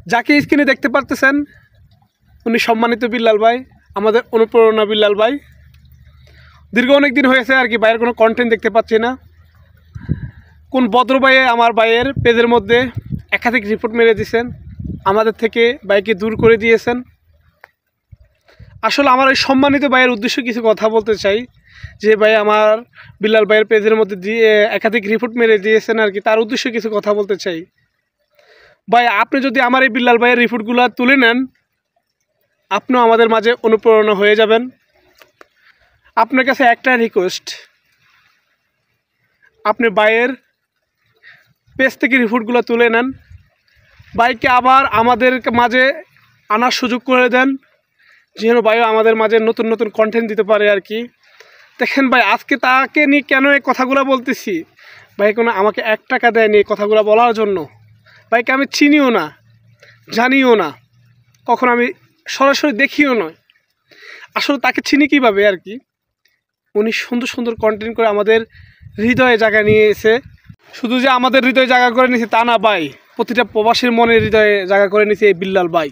যাকে স্ক্রিনে দেখতে পারতেছেন উনি সম্মানিত বিল্লাল ভাই, আমাদের অনুপ্রেরণা বিল্লাল ভাই। দীর্ঘ অনেক দিন হয়েছে আর কি ভাইয়ের কোনো কন্টেন্ট দেখতে পাচ্ছি না। কোন ভদ্র ভাইয়ে আমার ভাইয়ের পেজের মধ্যে একাধিক রিপোর্ট মেরে দিয়েছেন, আমাদের থেকে ভাইকে দূর করে দিয়েছেন। আসলে আমার এই সম্মানিত ভাইয়ের উদ্দেশ্যে কিছু কথা বলতে চাই, যে ভাই আমার বিল্লাল ভাইয়ের পেজের মধ্যে দিয়ে একাধিক রিপোর্ট মেরে দিয়েছেন আর কি, তার উদ্দেশ্যে কিছু কথা বলতে চাই। ভাই আপনি যদি আমার এই বিল্লাল ভাইয়ের রিপোর্টগুলো তুলে নেন, আপনিও আমাদের মাঝে অনুপ্রেরণা হয়ে যাবেন। আপনার কাছে একটা রিকোয়েস্ট, আপনি ভাইয়ের পেজ থেকে রিপোর্টগুলো তুলে নেন, ভাইকে আবার আমাদের মাঝে আনার সুযোগ করে দেন, যেন ভাইও আমাদের মাঝে নতুন নতুন কন্টেন্ট দিতে পারে আর কি। দেখেন ভাই, আজকে তাকে নিয়ে কেন এই কথাগুলো বলতেছি, ভাই কোনো আমাকে 1 টাকা দেয়নি এই কথাগুলো বলার জন্য। ভাইকে আমি চিনিও না, জানিও না, কখন আমি সরাসরি দেখিও নয়। আসলে তাকে চিনি কীভাবে আর কি, উনি সুন্দর সুন্দর কন্টেন্ট করে আমাদের হৃদয়ে জায়গা নিয়ে এসে, শুধু যে আমাদের হৃদয়ে জায়গা করে নিয়েছে তা না ভাই, প্রতিটা প্রবাসীর মনের হৃদয়ে জায়গা করে নিয়েছে এই বিল্লাল ভাই।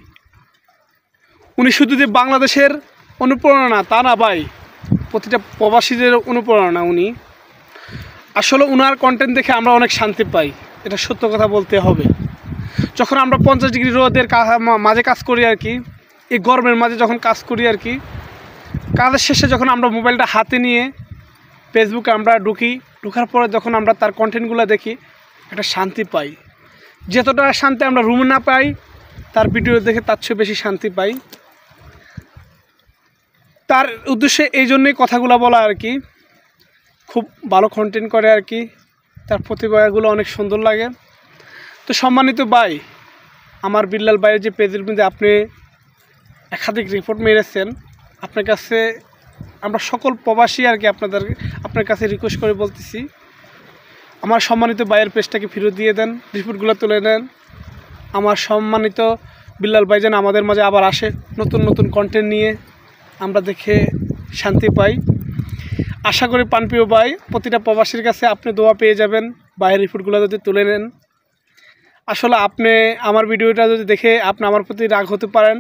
উনি শুধু যে বাংলাদেশের অনুপ্রেরণা তা না ভাই, প্রতিটা প্রবাসীদের অনুপ্রেরণা উনি। আসলে উনার কন্টেন্ট দেখে আমরা অনেক শান্তি পাই, এটা সত্য কথা বলতে হবে। যখন আমরা 50 ডিগ্রি রোদের মাঝে কাজ করি আর কি, এই গরমের মাঝে যখন কাজ করি আর কি, কাজের শেষে যখন আমরা মোবাইলটা হাতে নিয়ে ফেসবুকে আমরা ঢোকার পরে যখন আমরা তার কন্টেন্টগুলো দেখি, একটা শান্তি পাই। যতটা শান্তি আমরা রুমে না পাই, তার ভিডিও দেখে তার চেয়ে বেশি শান্তি পাই। তার উদ্দেশ্যে এই জন্যই কথাগুলো বলা আর কি, খুব ভালো কন্টেন্ট করে আর কি, তার প্রতিভাগুলো অনেক সুন্দর লাগে। তো সম্মানিত ভাই, আমার বিল্লাল ভাইয়ের যে পেজের মধ্যে আপনি একাধিক রিপোর্ট মেরেছেন, আপনার কাছে আমরা সকল প্রবাসী আর কি আপনার কাছে রিকোয়েস্ট করে বলতেছি, আমার সম্মানিত ভাইয়ের পেজটাকে ফেরত দিয়ে দেন, রিপোর্টগুলো তুলে নেন। আমার সম্মানিত বিল্লাল ভাই যেন আমাদের মাঝে আবার আসে নতুন নতুন কন্টেন্ট নিয়ে, আমরা দেখে শান্তি পাই। আশা করি প্রাণপ্রিয় ভাই, প্রতিটা প্রবাসীর কাছে আপনি দোয়া পেয়ে যাবেন ভাইয়ের রিপোর্টগুলো যদি তুলে নেন। আসলে আপনি আমার ভিডিওটা যদি দেখে আপনি আমার প্রতি রাগ হতে পারেন,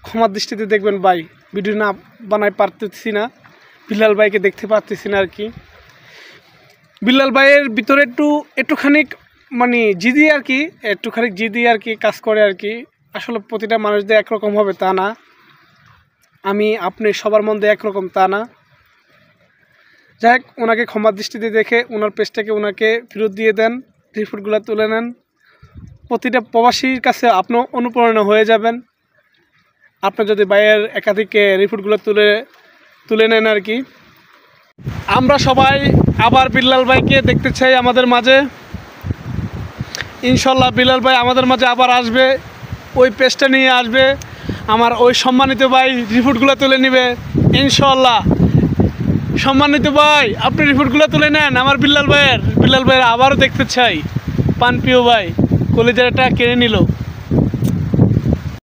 ক্ষমার দৃষ্টিতে দেখবেন ভাই। ভিডিও না বানাই পারতেছি না, বিল্লাল ভাইকে দেখতে পারতেছি না আর কি। বিল্লাল ভাইয়ের ভিতরে একটুখানি মানে জিদি আর কি, একটুখানি জিদি আর কি কাজ করে আর কি। আসলে প্রতিটা মানুষদের একরকম হবে তা না, আমি আপনি সবার মধ্যে একরকম তা না। যাই হোক, ওনাকে ক্ষমার দৃষ্টিতে দেখে ওনার পেজটাকে ওনাকে ফেরত দিয়ে দেন, রিপোর্টগুলো তুলে নেন। প্রতিটা প্রবাসীর কাছে আপনিও অনুপ্রেরণা হয়ে যাবেন, আপনার যদি ভাইয়ের একাধিক রিপোর্টগুলো তুলে নেন আর কি। আমরা সবাই আবার বিল্লাল ভাইকে দেখতে চাই আমাদের মাঝে। ইনশাল্লাহ বিল্লাল ভাই আমাদের মাঝে আবার আসবে, ওই পেজটা নিয়ে আসবে, আমার ওই সম্মানিত ভাই রিপোর্টগুলো তুলে নেবে ইনশাল্লাহ। সম্মানিত ভাই, আপনি রিপোর্টগুলো তুলে নেন আমার বিল্লাল ভাইয়ের আবারও দেখতে চাই। প্রাণপ্রিয় ভাই, কলিজাটা কেড়ে নিল।